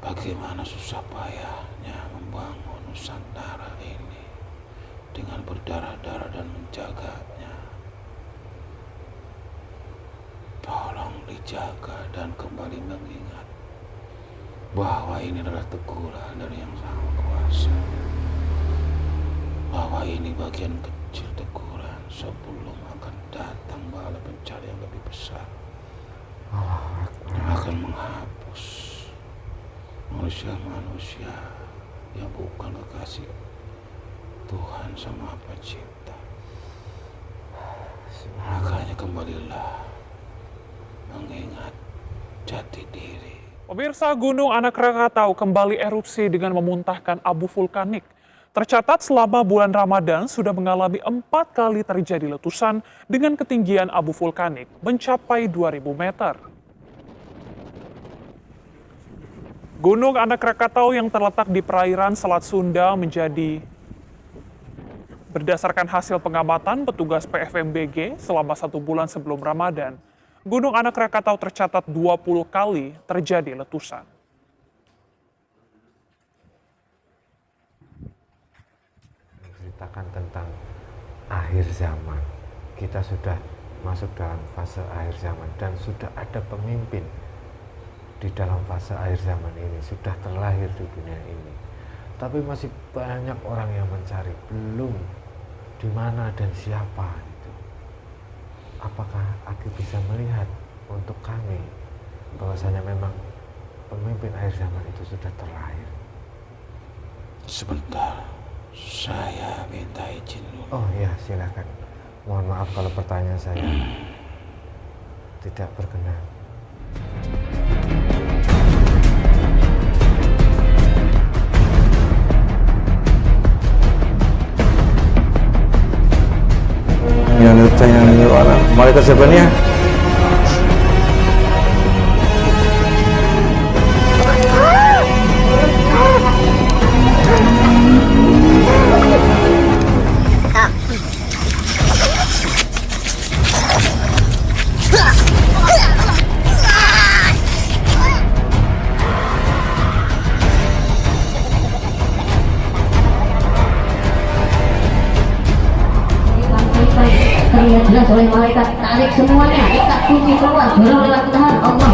bagaimana susah payahnya membangun Nusantara ini dengan berdarah-darah dan menjaganya. Tolong dijaga dan kembali mengingat bahwa ini adalah teguran dari Yang Maha Kuasa, bahwa ini bagian kecil teguran sebelum akan datang bala pencari yang lebih besar yang akan menghapus manusia-manusia yang bukan kekasih Tuhan Sama Pencipta. Makanya kembalilah mengingat jati diri. Pemirsa, Gunung Anak Rakatau kembali erupsi dengan memuntahkan abu vulkanik. Tercatat selama bulan Ramadan sudah mengalami 4 kali terjadi letusan dengan ketinggian abu vulkanik mencapai 2.000 meter. Gunung Anak Rakatau yang terletak di perairan Selat Sunda berdasarkan hasil pengamatan petugas PFMBG selama 1 bulan sebelum Ramadan, Gunung Anak Rakatau tercatat 20 kali terjadi letusan. Menceritakan tentang akhir zaman. Kita sudah masuk dalam fase akhir zaman dan sudah ada pemimpin di dalam fase akhir zaman ini, sudah terlahir di dunia ini. Tapi masih banyak orang yang mencari, belum di mana dan siapa itu. Apakah Aki bisa melihat untuk kami bahwasanya memang pemimpin akhir zaman itu sudah terlahir? Sebentar, saya minta izin dulu. Oh ya, silakan. Mohon maaf kalau pertanyaan saya tidak berkenan. Yang tanya orang malaikat siapanya? Terlihat jelas oleh malaikat, tarik semuanya, kita kunci keluar, dorong lewat tahan Allah.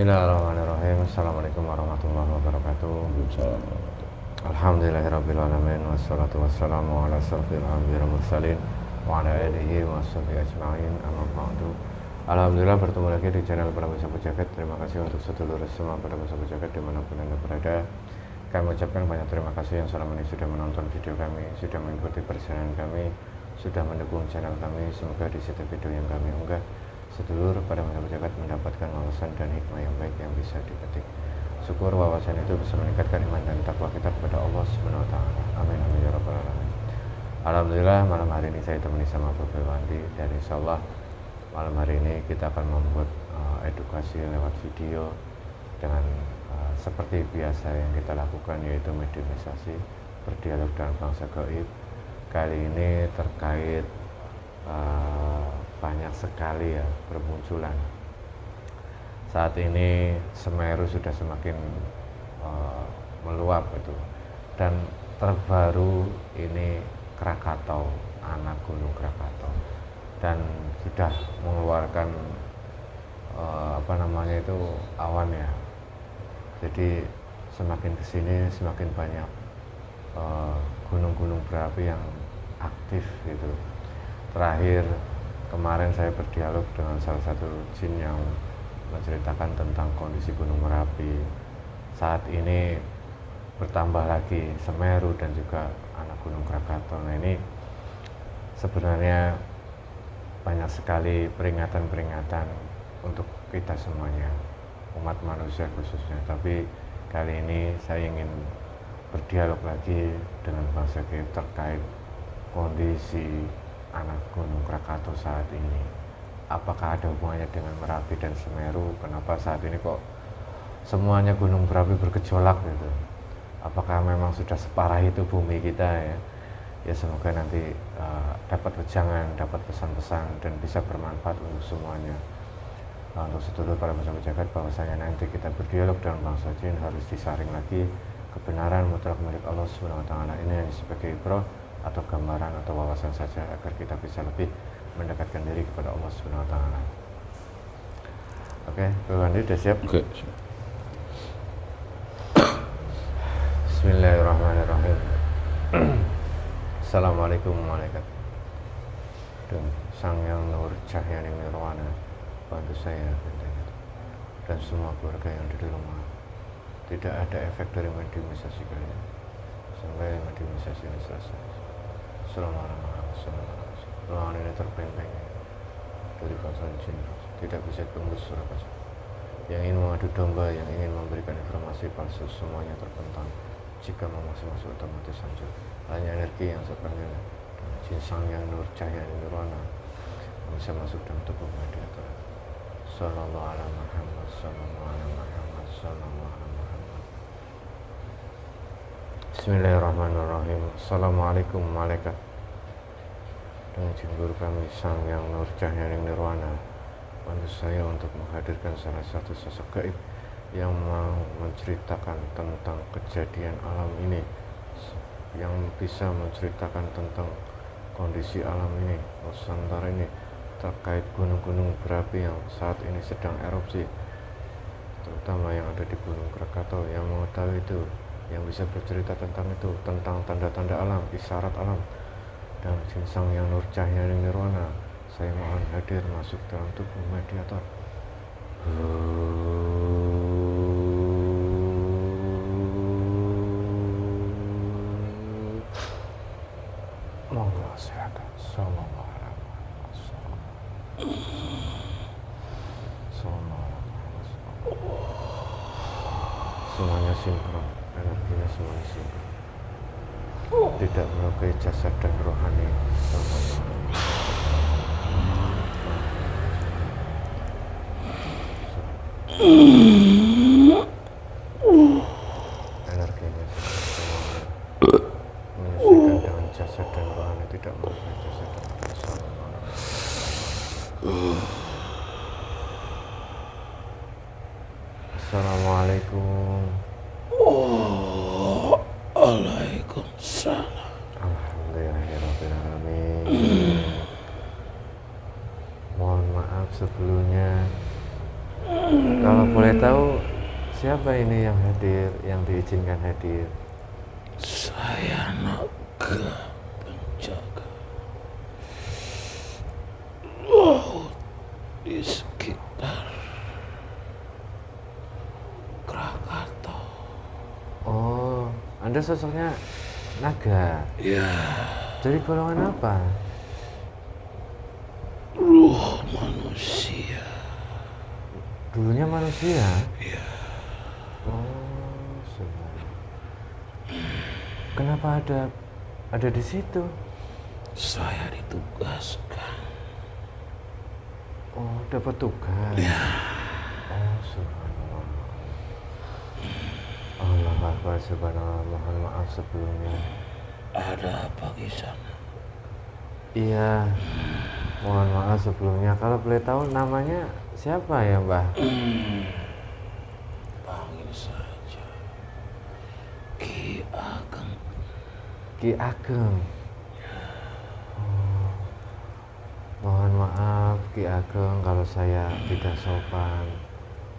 Bismillahirrahmanirrahim. Assalamualaikum warahmatullahi wabarakatuh. Alhamdulillahirrabbilalamin. Wassalatu wassalamu ala asrofil anbiya'i wal mursalin wa ala alihi wa sahbihi ajma'in. Amma ba'du. Alhamdulillah bertemu lagi di channel Prabu Sapu Jagat. Terima kasih untuk sedulur semua Prabu Sapu Jagat dimanapun Anda berada. Kami ucapkan banyak terima kasih yang selama ini sudah menonton video kami, sudah mengikuti perjalanan kami, sudah mendukung channel kami. Semoga di setiap video yang kami unggah, sedulur pada masyarakat Jagat mendapatkan wawasan dan hikmah yang baik yang bisa dipetik. Syukur wawasan itu bisa meningkatkan iman dan takwa kita kepada Allah Subhanahu wa taala. Amin amin ya rabbal alamin. Alhamdulillah malam hari ini saya ditemani sama Bapak Wandi dan insyaallah malam hari ini kita akan membuat edukasi lewat video dengan seperti biasa yang kita lakukan, yaitu mediumisasi, berdialog dengan bangsa gaib. Kali ini terkait banyak sekali ya bermunculan. Saat ini Semeru sudah semakin meluap itu, dan terbaru ini Krakatau, anak Gunung Krakatau, dan sudah mengeluarkan awan ya. Jadi semakin kesini semakin banyak gunung-gunung berapi yang aktif gitu. Terakhir kemarin saya berdialog dengan salah satu jin yang menceritakan tentang kondisi Gunung Merapi saat ini bertambah lagi Semeru dan juga anak Gunung Krakatau. Nah ini sebenarnya banyak sekali peringatan-peringatan untuk kita semuanya, umat manusia khususnya. Tapi kali ini saya ingin berdialog lagi dengan Bang Syakib terkait kondisi anak Gunung Krakatau saat ini. Apakah ada hubungannya dengan Merapi dan Semeru? Kenapa saat ini kok semuanya gunung berapi bergejolak gitu? Apakah memang sudah separah itu bumi kita ya? Ya semoga nanti dapat wejangan, dapat pesan-pesan dan bisa bermanfaat untuk semuanya. Untuk sedulur para pejabat jagat, bahwasanya nanti kita berdialog dengan bangsa jin harus disaring lagi kebenaran mutlak milik Allah Subhanahu wa taala. Ini hanya sebagai ibrah atau gambaran atau wawasan saja agar kita bisa lebih mendekatkan diri kepada Allah Subhanahu wa taala. Oke, Pak Wandi sudah siap? Oke. Bismillahirrahmanirrahim. Assalamualaikum warahmatullahi wabarakatuh. Dan Sang Yang Nur Cahya Nirwana, bantu saya dan semua keluarga yang ada di rumah. Tidak ada efek dari mediumisasi kalian sampai mediumisasi ini selesai. Assalamualaikum. Ruangan ini terpenteng dari bangsa jin, tidak bisa tembus suara bahasa. Yang ingin mengadu domba, yang ingin memberikan informasi palsu, semuanya terpentang. Jika masuk otomatis hancur. Hanya energi yang sebenarnya jin Sang Yang Nur Cahya Nirwana bisa masuk dalam tubuh mediator. Sallallahu alaihi Muhammad, sallallahu alaihi Muhammad, sallallahu alaihi Muhammad. Bismillahirrahmanirrahim. Assalamualaikum malaikat. Dengan jin guru kami Sang Yang Nur Cahya Nirwana, bantu saya untuk menghadirkan salah satu sosok gaib yang mau menceritakan tentang kejadian alam ini, yang bisa menceritakan tentang kondisi alam ini, Nusantara ini, terkait gunung-gunung berapi yang saat ini sedang erupsi, terutama yang ada di Gunung Krakatau. Yang mengetahui itu, yang bisa bercerita tentang itu, tentang tanda-tanda alam, isyarat alam, dan jin Sang Yang Nur Cahya Nirwana, saya mohon hadir masuk dalam tubuh mediator. Monggo silakan. Sallallahu alaihi wasallam. Semuanya sinkron, energinya semuanya sinkron. Tidak melukai jasad dan rohani. Energinya semuanya menyelesaikan dengan jasad dan rohani, tidak melukai jasad dan rohani. Assalamualaikum. Waalaikumsalam. Alhamdulillahirrahmanirrahim. Mohon maaf sebelumnya. Kalau boleh tahu siapa ini yang hadir, yang diizinkan hadir? Saya naga penjaga laut di sekitar Krakatau. Oh, Anda sosoknya naga. Ya, Dari golongan apa? ruh manusia. Dulunya manusia. Ya, Oh, sebenarnya. Kenapa ada di situ? saya ditugaskan. Oh, dapat tugas. Ya, Oh, subhanallah. Allah Akbar, subhanallah. Mohon maaf sebelumnya. ada apa di sana? Iya, mohon maaf sebelumnya. Kalau boleh tahu namanya siapa ya, Mbah? Panggil saja Ki Ageng. Ki Ageng. Oh, mohon maaf Ki Ageng kalau saya tidak sopan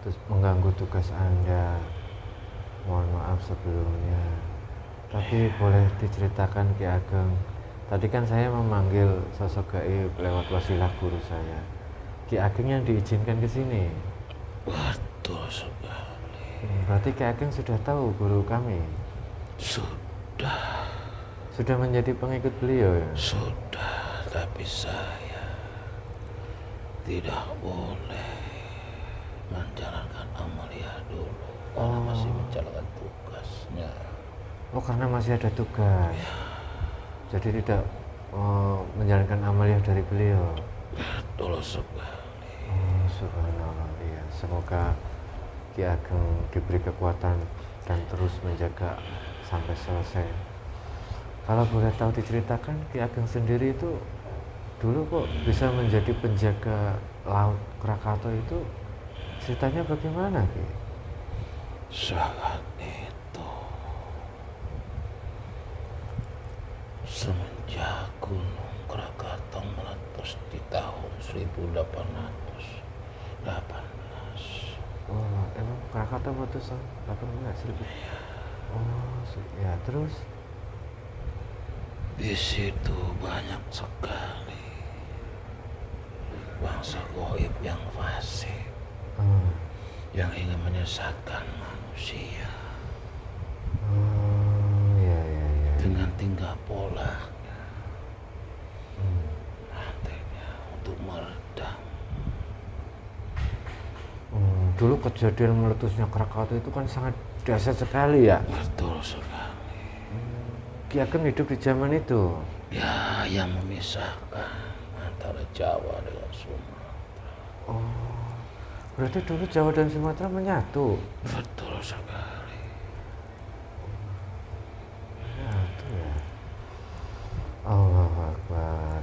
terus mengganggu tugas Anda. Mohon maaf sebelumnya. Tapi boleh diceritakan Ki Ageng. Tadi kan saya memanggil sosok gaib lewat wasilah guru saya. Ki Ageng yang diizinkan ke sini. Betul sekali. Berarti Ki Ageng sudah tahu guru kami? Sudah, Sudah menjadi pengikut beliau ya? sudah, tapi saya tidak boleh menjalankan amalia dulu karena masih menjalankan tugasnya. Oh, karena masih ada tugas. Jadi tidak menjalankan amaliah dari beliau. Betul sekali. Oh, subhanallah. Ya, semoga Ki Ageng diberi kekuatan dan terus menjaga sampai selesai. Kalau boleh tahu diceritakan, Ki Ageng sendiri itu dulu kok bisa menjadi penjaga laut Krakatau itu, ceritanya bagaimana, Ki? Saat itu semenjak Gunung Krakatau meletus di tahun 1818. Oh, emang Krakatau meletus tahun 1818? Oh, ya terus? Di situ banyak sekali bangsa goib yang fasik yang ingin menyesatkan manusia Ya. dengan tingkah polanya. Nantinya untuk meredam. Dulu kejadian meletusnya Krakatau itu kan sangat dahsyat sekali ya. Betul sekali. Ki Ageng hidup di zaman itu. Ya, yang memisahkan antara Jawa dengan Sumatera. Oh, berarti dulu Jawa dan Sumatera menyatu. Betul sekali. Menyatu ya. Allahu Akbar.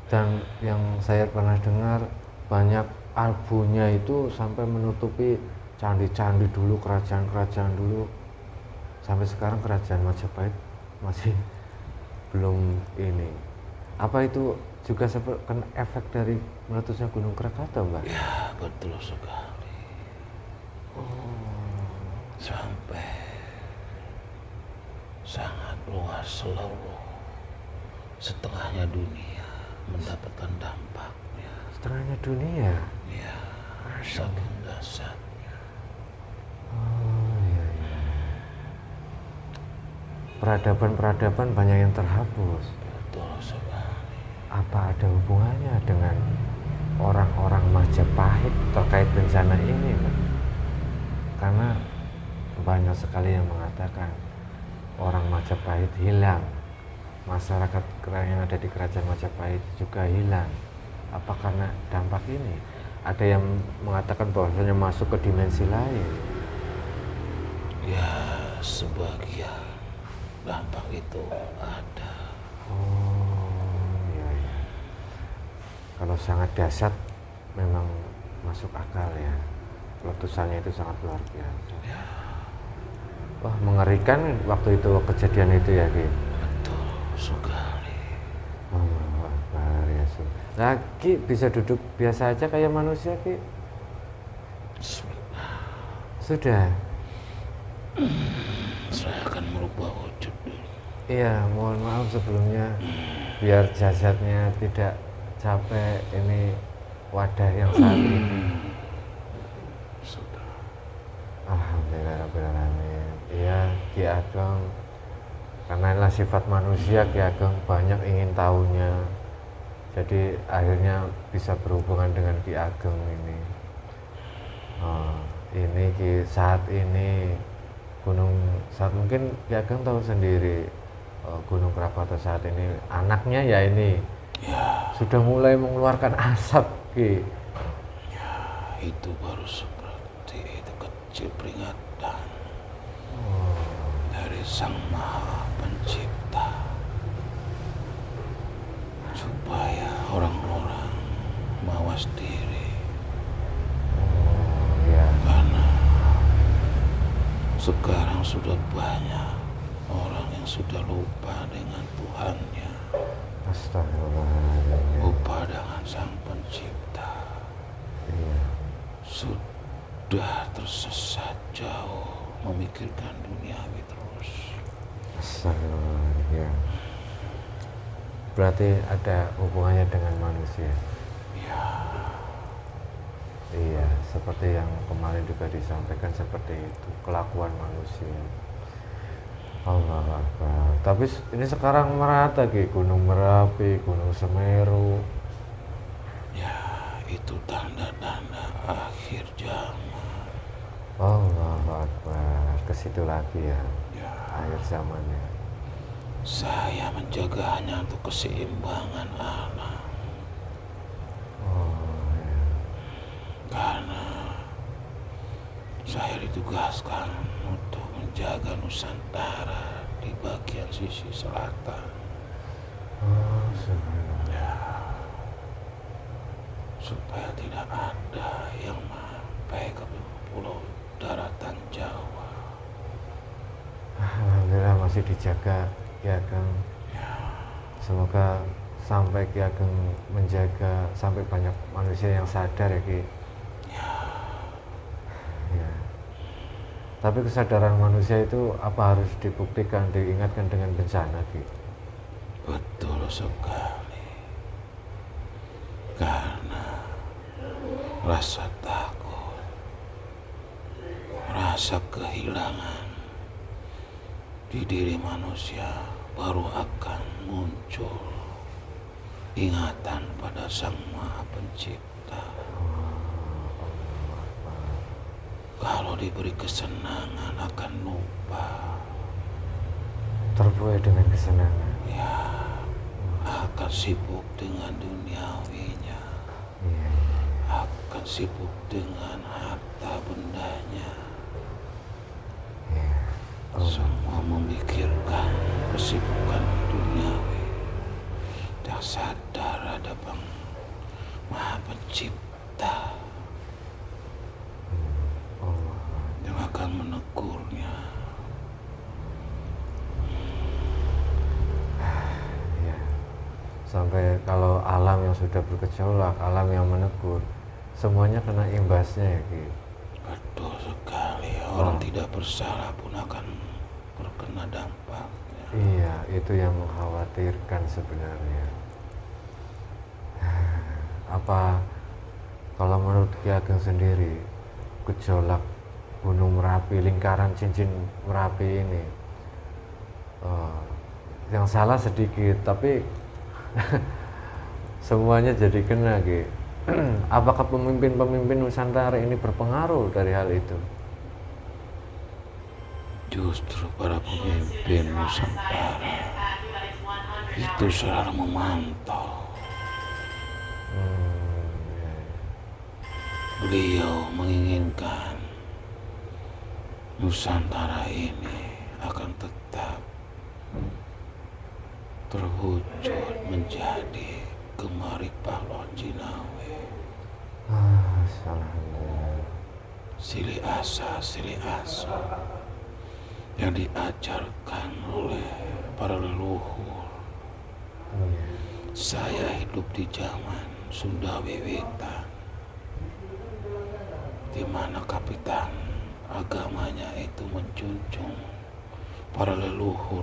Dan yang saya pernah dengar, banyak albunya itu sampai menutupi candi-candi dulu, kerajaan-kerajaan dulu. Sampai sekarang kerajaan Majapahit masih belum ini. Apa itu juga kan efek dari meletusnya Gunung Krakatau, Mbak? Ya, betul sekali. Sampai sangat luas, seluruh setengahnya dunia mendapatkan dampaknya. Setengahnya dunia. Ya, saking dahsyatnya. Oh iya. Peradaban-peradaban banyak yang terhapus. Betul sekali. Apa ada hubungannya dengan orang-orang Majapahit terkait bencana ini, Pak? Karena banyak sekali yang mengatakan orang Majapahit hilang, masyarakat yang ada di kerajaan Majapahit juga hilang. Apa karena dampak ini? Ada yang mengatakan bahwasanya masuk ke dimensi lain. Ya, sebagian dampak itu ada. Oh iya. Kalau sangat dahsyat memang masuk akal ya. Letusannya itu sangat luar biasa. Wah, mengerikan waktu itu kejadian itu ya, Ki. Betul sekali. Allahu Akbar ya. Nah, Ki bisa duduk biasa aja kayak manusia, Ki? Bismillah. Sudah. Saya akan merubah wujud dulu. Iya, mohon maaf sebelumnya biar jasadnya tidak capek ini wadah yang saat ini. Sudah. Alhamdulillahirrahmanirrahim. Iya, Ki Ageng, karena inilah sifat manusia, Ki Ageng banyak ingin tahunya. Jadi akhirnya bisa berhubungan dengan Ki Ageng ini. Ini Ki, saat ini saat mungkin Ki Ageng tahu sendiri, Gunung Krakatau saat ini anaknya ya ini sudah mulai mengeluarkan asap, Ki. Ya, itu baru seperti itu kecil peringatan dari Sang Maha Pencipta supaya orang-orang mawas diri. Ya. Karena sekarang sudah banyak orang yang sudah lupa dengan Tuhannya, Astagfirullahaladzim. lupa dengan Sang Pencipta, Iya. sudah tersesat jauh memikirkan duniawi terus. Astagfirullahaladzim. Ya. Berarti ada hubungannya dengan manusia. Ya, Iya. seperti yang kemarin juga disampaikan seperti itu kelakuan manusia. Allah Akbar. Tapi ini sekarang merata Ki, Gunung Merapi, Gunung Semeru. Ya, itu tanda-tanda akhir zaman. Allah Akbar. Ke situ lagi ya. Ya, Akhir zamannya. saya menjaganya untuk keseimbangan alam. Oh ya. Karena saya ditugaskan untuk menjaga Nusantara di bagian sisi selatan. Oh, subhanallah. Supaya tidak ada yang sampai ke pulau daratan Jawa. Alhamdulillah masih dijaga Ki Ageng. Semoga sampai Ki Ageng menjaga sampai banyak manusia yang sadar ya Ki. Ya. Tapi kesadaran manusia itu apa harus dibuktikan, diingatkan dengan bencana Ki? Betul sekali. Karena rasa takut, rasa kehilangan di diri manusia baru akan muncul ingatan pada Sang Maha Pencipta. Kalau diberi kesenangan akan lupa, Terbuai dengan kesenangan. ya akan sibuk dengan duniawinya, Iya. akan sibuk dengan harta bendanya. Iya. Semua memikirkan kesibukan duniawi. Tak sadar ada Bang Maha Pencipta Allah. yang akan menegurnya. Ya. Sampai kalau alam yang sudah bergejolak, alam yang menegur, semuanya kena imbasnya ya Ki. Betul sekali. Orang tidak bersalah pun akan terkena dampaknya. Iya, itu yang mengkhawatirkan sebenarnya. Apa kalau menurut Ki Ageng sendiri, gejolak Gunung Merapi, lingkaran cincin Merapi ini, yang salah sedikit, tapi semuanya jadi kena Ki. Apakah pemimpin-pemimpin Nusantara ini berpengaruh dari hal itu? Justru para pemimpin Nusantara itu selalu memantau. Beliau menginginkan Nusantara ini akan tetap terwujud menjadi Gemarik Pahlawan Cinawe. Alhamdulillah. Sili asa yang diajarkan oleh para leluhur. Iya. Saya hidup di zaman Sunda Wiwitan, di mana kapitan agamanya itu menjunjung para leluhur,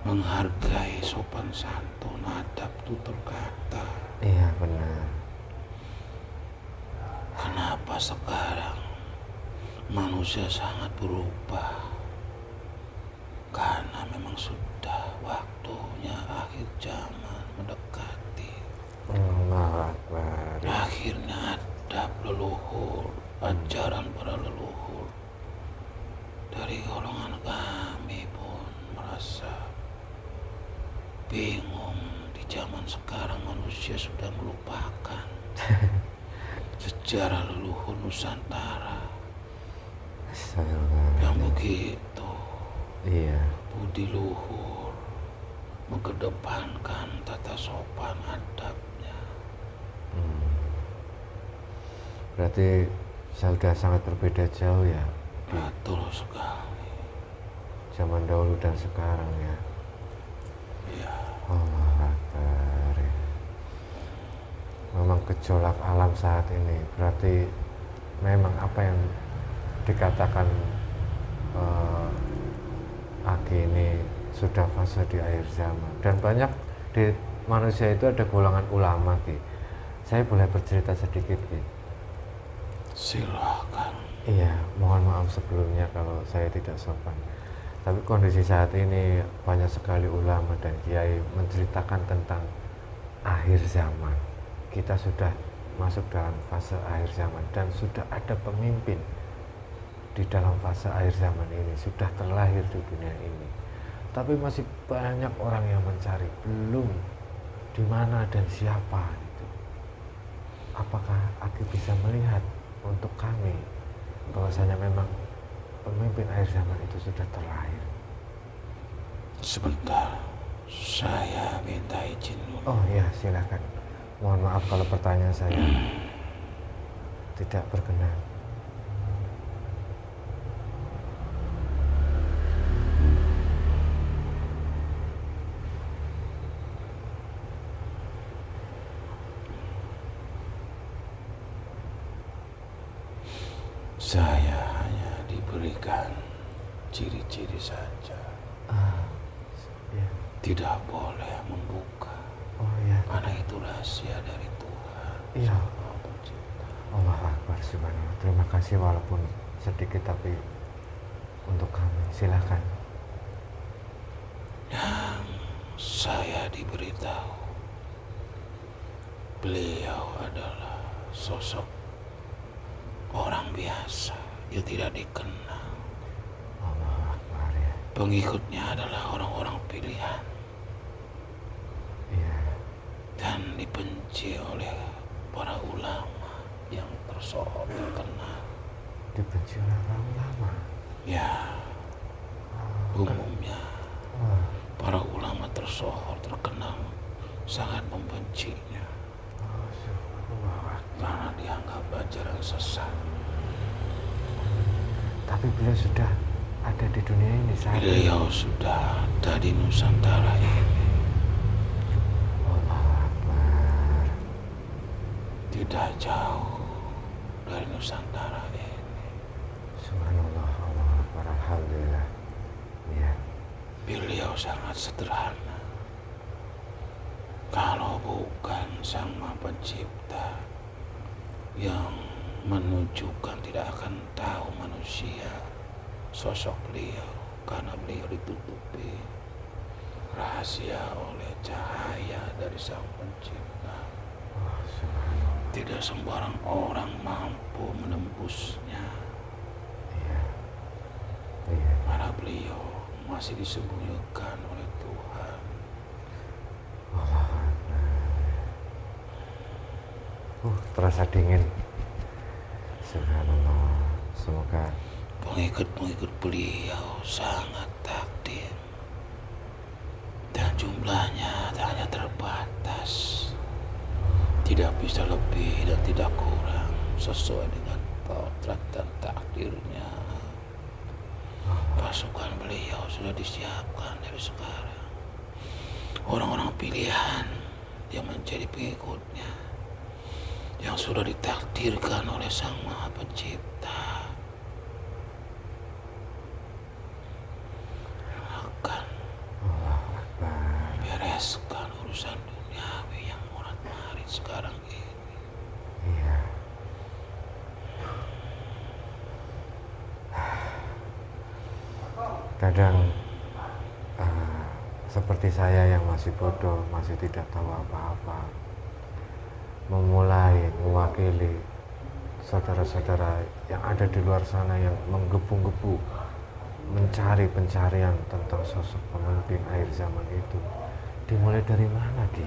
menghargai sopan santun, adab tutur kata. Iya benar. Kenapa sekarang manusia sangat berubah? Karena memang sudah waktunya akhir zaman mendekati. Allahu Akbar. Akhirnya adab leluhur, ajaran para leluhur dari golongan kami pun merasa bingung. Di zaman sekarang manusia sudah melupakan sejarah leluhur Nusantara yang begitu Iya. budi luhur, mengedepankan tata sopan adabnya. Berarti sudah sangat berbeda jauh ya Betul sekali. zaman dahulu dan sekarang ya. Ya, Allahu Akbar. Memang gejolak alam saat ini berarti memang apa yang dikatakan Aki ini sudah fase di akhir zaman, dan banyak di manusia itu ada golongan ulama Ki. Saya boleh bercerita sedikit, Ki? Silahkan. Iya, mohon maaf sebelumnya kalau saya tidak sopan. Tapi kondisi saat ini banyak sekali ulama dan kiai menceritakan tentang akhir zaman. Kita sudah masuk dalam fase akhir zaman dan sudah ada pemimpin di dalam fase akhir zaman ini, sudah terlahir di dunia ini. Tapi masih banyak orang yang mencari, belum di mana dan siapa itu. Apakah Aki bisa melihat untuk kami bahwasanya memang pemimpin akhir zaman itu sudah terlahir? Sebentar, saya minta izin dulu. Oh iya, silakan. Mohon maaf kalau pertanyaan saya tidak berkenan. Saya hanya diberikan ciri-ciri saja. Ya. Tidak boleh membuka. Oh iya. Karena itu rahasia dari Tuhan. Iya. Sang Maha Pencipta. Allah Akbar, subhanallah. Terima kasih walaupun sedikit tapi untuk kami. Silakan. Yang saya diberitahu, beliau adalah sosok orang biasa yang tidak dikenal. Allah Akbar, ya. Pengikutnya adalah orang-orang pilihan Iya. dan dibenci oleh para ulama yang tersohor terkenal. Dibenci oleh orang ulama. Ya, umumnya Wah. para ulama tersohor terkenal sangat membencinya Oh, subhanallah. karena dianggap ajaran sesat. Tapi beliau sudah ada di dunia ini saat ini. Beliau sudah ada di Nusantara ini. Allah Akbar. Tidak jauh dari Nusantara ini. Subhanallah, Allah Akbar, alhamdulillah. Iya. Beliau sangat sederhana. Kalau bukan Sang Maha Pencipta yang menunjukkan, tidak akan tahu manusia sosok beliau, karena beliau ditutupi rahasia oleh cahaya dari Sang Pencipta. Oh, subhanallah. Tidak sembarang orang mampu menembusnya, Iya. Iya. karena beliau masih disembunyikan oleh Tuhan. Allah Akbar. Terasa dingin. Subhanallah. Semoga Pengikut-pengikut beliau sangat takdir dan jumlahnya hanya terbatas, tidak bisa lebih dan tidak kurang sesuai dengan kodrat dan takdirnya. Pasukan beliau sudah disiapkan dari sekarang, orang-orang pilihan yang menjadi pengikutnya, yang sudah ditakdirkan oleh Sang Maha Pencipta, akan bereskan urusan duniawi yang morat-marit sekarang ini. iya. Kadang seperti saya yang masih bodoh, masih tidak tahu apa-apa, memulai mewakili saudara-saudara yang ada di luar sana yang menggebu-gebu mencari pencarian tentang sosok pemimpin akhir zaman itu. Dimulai dari mana, Ki?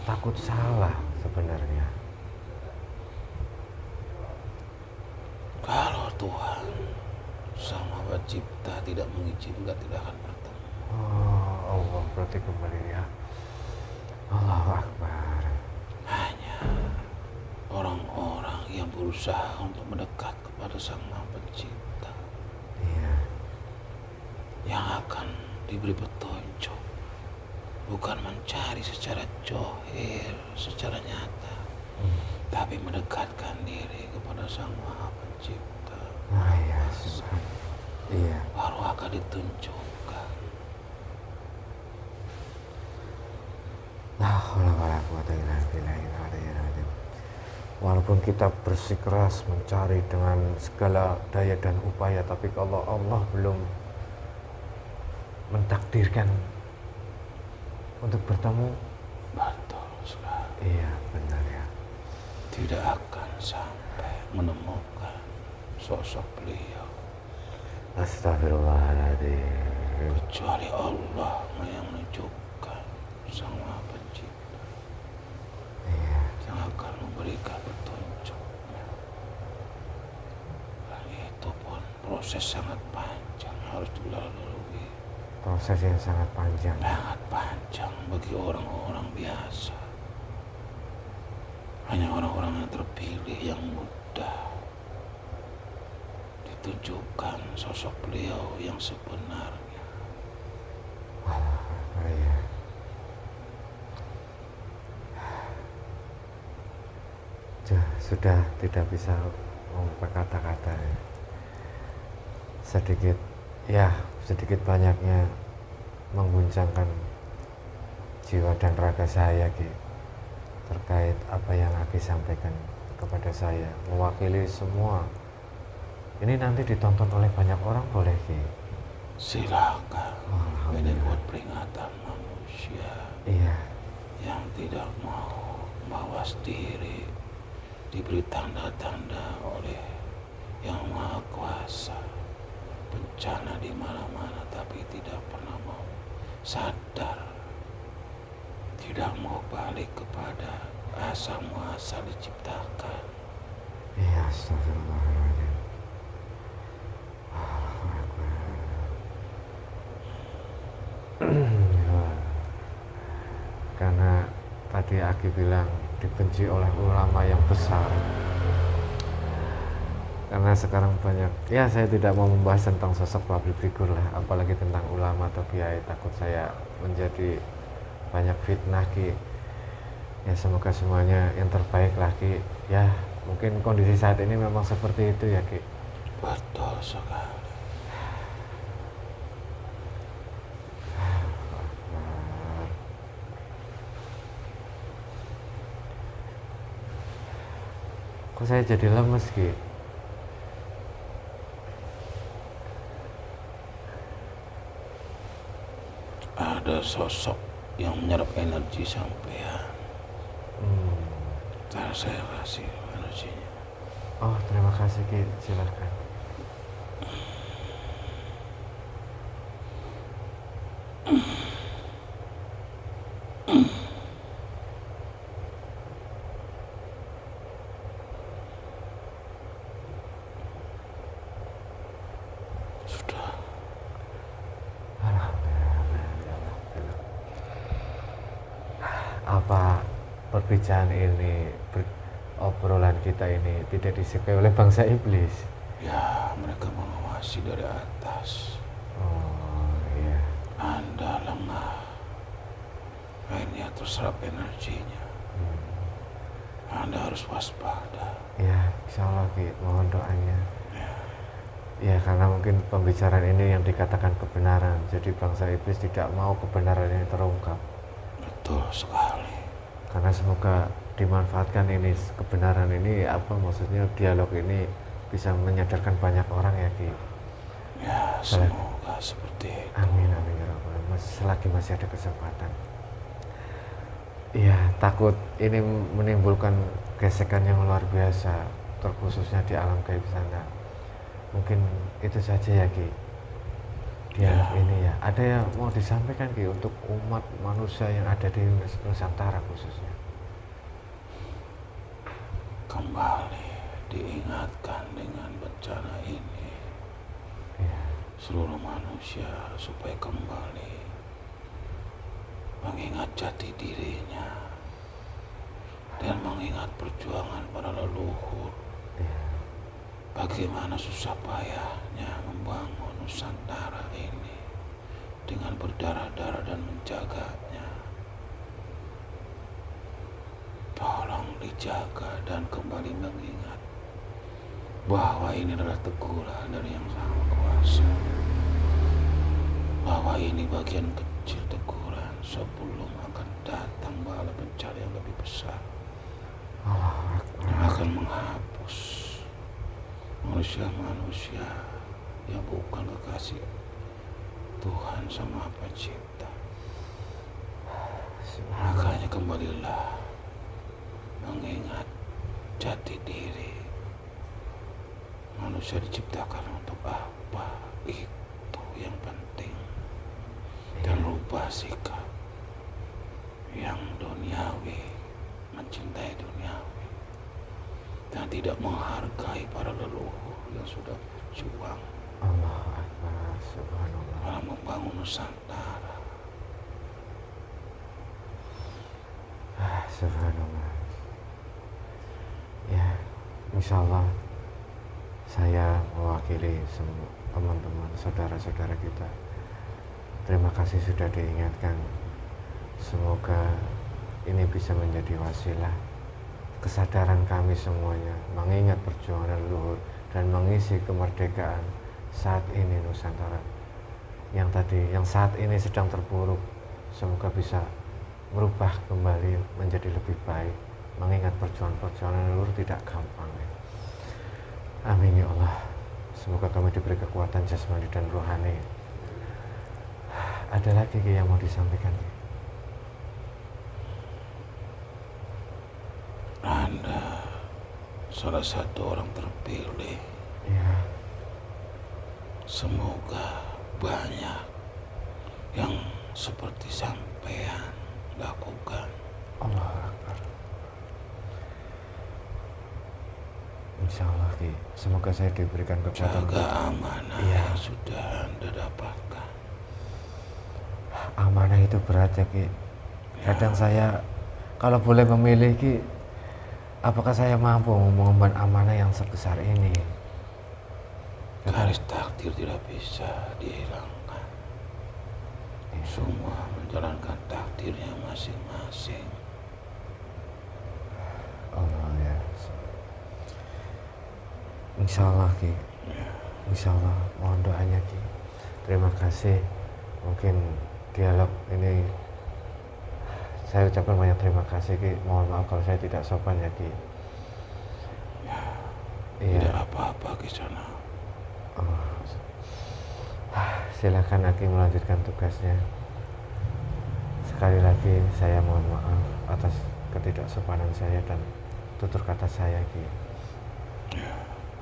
Takut salah sebenarnya. Kalau Tuhan Sang Maha Pencipta tidak mengizinkan, tidak akan bertemu. Oh, Allah, berarti kembali ya. Allahu Akbar. Hanya orang-orang yang berusaha untuk mendekat kepada Sang Maha Pencipta Iya. yang akan diberi petunjuk, bukan mencari secara johir, secara nyata, tapi mendekatkan diri kepada Sang Maha Pencipta. Ah, iya, subhanallah. Iya. Baru akan ditunjukkan. La haula wala quwwata illa billahil aliyyil azim. walaupun kita bersikeras mencari dengan segala daya dan upaya, tapi kalau Allah belum mentakdirkan untuk bertemu, betul sekali. iya benar ya, Tidak akan sampai menemukan sosok beliau astagfirullahaladzim, kecuali Allah yang menunjukkan Sang Maha Pencipta yang akan memberikan petunjuknya. Dan itu pun proses sangat panjang harus dilalui, proses yang sangat panjang. sangat panjang bagi orang-orang biasa. Hanya orang-orang yang terpilih yang mudah ditunjukkan sosok beliau yang sebenarnya. Oh, iya. Sudah tidak bisa mengungkapkan kata-kata ya. Sedikit banyaknya mengguncangkan jiwa dan raga saya Ki, terkait apa yang Aki sampaikan kepada saya, mewakili semua. Ini nanti ditonton oleh banyak orang boleh Ki? Silakan. Ini Alhamdulillah. buat peringatan manusia Iya, yang tidak mau mawas diri, diberi tanda-tanda oleh Yang Maha Kuasa. Bencana di mana-mana tapi tidak pernah mau sadar, tidak mau balik kepada asal muasal diciptakan. iya, astagfirullahaladzim. Karena tadi Aki bilang dibenci oleh ulama yang besar. Karena sekarang banyak, ya saya tidak mau membahas tentang sosok public figure lah, apalagi tentang ulama atau kiai, takut saya menjadi banyak fitnah Ki. Ya semoga semuanya yang terbaik lah Ki. Ya mungkin kondisi saat ini memang seperti itu ya Ki. Betul sekali. Kok saya jadi lemes Ki? Ada sosok yang menyerap energi sampean. Ntar saya kasih energinya. Oh terima kasih Ki, silahkan. Sudah. Apa perbincangan ini, obrolan kita ini tidak disukai oleh bangsa iblis? Ya, mereka mengawasi dari atas. Oh iya. Anda lengah, akhirnya terserap energinya. Anda harus waspada. Ya insya Allah Ki, mohon doanya. Ya karena mungkin pembicaraan ini yang dikatakan kebenaran, jadi bangsa iblis tidak mau kebenaran ini terungkap. Betul sekali. Karena semoga dimanfaatkan ini, kebenaran ini, apa maksudnya, dialog ini bisa menyadarkan banyak orang ya Ki. Ya, semoga seperti itu. Amin amin ya rabbal alamin. Selagi masih ada kesempatan. Iya, takut ini menimbulkan gesekan yang luar biasa, terkhususnya di alam gaib sana. Mungkin itu saja ya Ki, dialog ini ya. Ada yang mau disampaikan Ki untuk umat manusia yang ada di Nusantara khususnya? Kembali diingatkan dengan bencana ini, Iya. seluruh manusia supaya kembali mengingat jati dirinya dan mengingat perjuangan para leluhur. Iya. Bagaimana susah payahnya membangun Nusantara ini dengan berdarah-darah dan menjaganya. Tolong dijaga dan kembali mengingat bahwa ini adalah teguran dari Yang Maha Kuasa. Bahwa ini bagian kecil teguran sebelum akan datang bala bencana yang lebih besar. yang akan menghapus manusia-manusia yang bukan kekasih Tuhan sama Pencipta. Makanya kembalilah mengingat jati diri. Manusia diciptakan untuk apa? Itu yang penting. Dan rubah sikap yang duniawi, mencintai duniawi, dan tidak menghargai para leluhur yang sudah berjuang Allah Akbar, subhanallah. dalam membangun Nusantara. Subhanallah. Ya, insya Allah saya mewakili semua teman-teman, saudara-saudara kita. Terima kasih sudah diingatkan. Semoga ini bisa menjadi wasilah kesadaran kami semuanya mengingat perjuangan leluhur dan mengisi kemerdekaan saat ini Nusantara yang saat ini sedang terpuruk. Semoga bisa merubah kembali menjadi lebih baik, mengingat perjuangan leluhur tidak gampang. Amin ya Allah. Semoga kami diberi kekuatan jasmani dan rohani. Ada lagi yang mau disampaikan? Anda salah satu orang terpilih. Ya. Semoga banyak yang seperti sampean lakukan. Allah Akbar. Insya Allah Ki, semoga saya diberikan kekuatan. Jaga amanah yang sudah Anda dapatkan. Amanah itu berat ya Ki. Kadang saya kalau boleh memilih Ki, apakah saya mampu mengemban amanah yang sebesar ini? Garis takdir tidak bisa dihilangkan. Semua menjalankan takdirnya masing-masing. Allah ya. Insya Allah Ki. Insya Allah, mohon doanya Ki. Terima kasih. Mungkin dialog ini saya ucapkan banyak terima kasih Ki. Mohon maaf kalau saya tidak sopan ya Ki. Tidak apa-apa di sana. Silakan Aki melanjutkan tugasnya. Sekali lagi saya mohon maaf atas ketidaksopanan saya dan tutur kata saya Ki.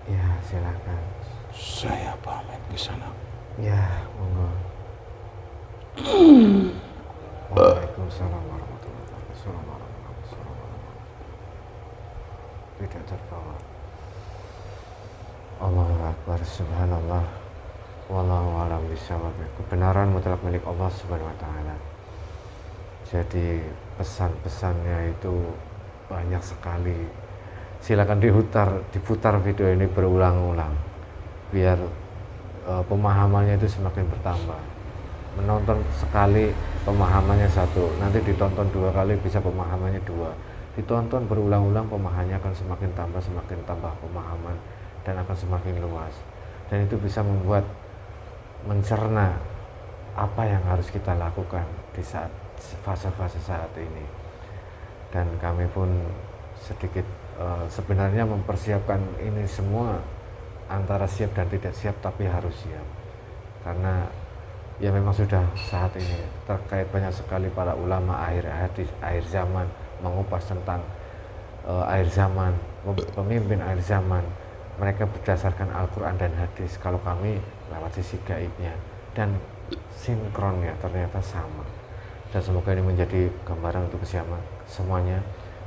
Ya silakan. Saya pamit ke sana. Ya monggo. Waalaikumsalam warahmatullahi wabarakatuh. Tidak terbawa. Allahu Akbar, subhanallah. Wallahu a'lam bishawab. Kebenaran mutlak milik Allah Subhanahu wa taala. Jadi pesan-pesannya itu banyak sekali. Silakan diputar video ini berulang-ulang biar pemahamannya itu semakin bertambah. Menonton sekali pemahamannya satu, nanti ditonton 2 kali bisa pemahamannya 2. Ditonton berulang-ulang pemahamannya akan semakin tambah pemahaman dan akan semakin luas. Dan itu bisa membuat mencerna apa yang harus kita lakukan di saat fase-fase saat ini. Dan kami pun sedikit sebenarnya mempersiapkan ini semua antara siap dan tidak siap, tapi harus siap karena ya memang sudah saat ini terkait banyak sekali para ulama akhir zaman mengupas tentang akhir zaman, pemimpin akhir zaman. Mereka berdasarkan Al-Quran dan hadis, kalau kami lewat sisi gaibnya dan sinkron ya, ternyata sama. Dan semoga ini menjadi gambaran untuk semuanya,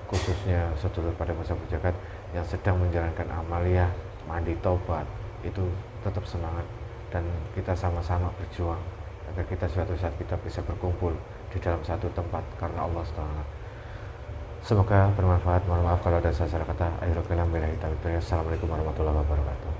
khususnya sedulur pada masa jagat yang sedang menjalankan amaliyah mandi taubat, itu tetap semangat dan kita sama-sama berjuang agar kita suatu saat kita bisa berkumpul di dalam satu tempat karena Allah SWT. Semoga bermanfaat. Mohon maaf kalau ada salah kata. Assalamualaikum warahmatullahi wabarakatuh.